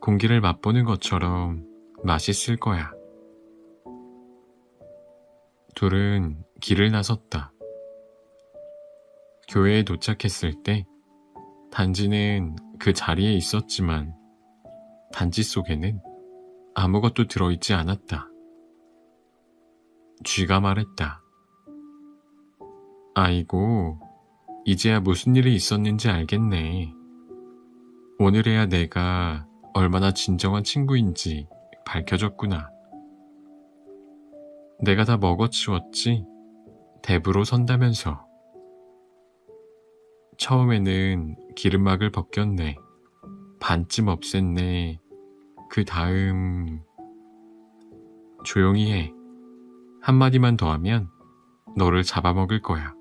공기를 맛보는 것처럼 맛있을 거야. 둘은 길을 나섰다. 교회에 도착했을 때 단지는 그 자리에 있었지만 단지 속에는 아무것도 들어있지 않았다. 쥐가 말했다. 아이고, 이제야 무슨 일이 있었는지 알겠네. 오늘에야 내가 얼마나 진정한 친구인지 밝혀졌구나. 내가 다 먹어치웠지? 대부로 선다면서. 처음에는 기름막을 벗겼네. 반쯤 없앴네. 그 다음... 조용히 해. 한마디만 더 하면 너를 잡아먹을 거야.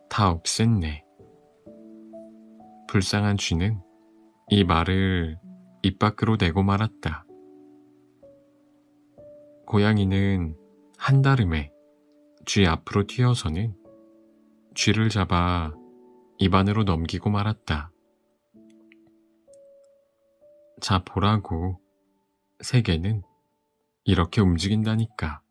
다 없앴네. 불쌍한 쥐는 이 말을 입 밖으로 내고 말았다. 고양이는 한달음에 쥐 앞으로 튀어서는 쥐를 잡아 입안으로 넘기고 말았다. 자, 보라고. 세계는 이렇게 움직인다니까.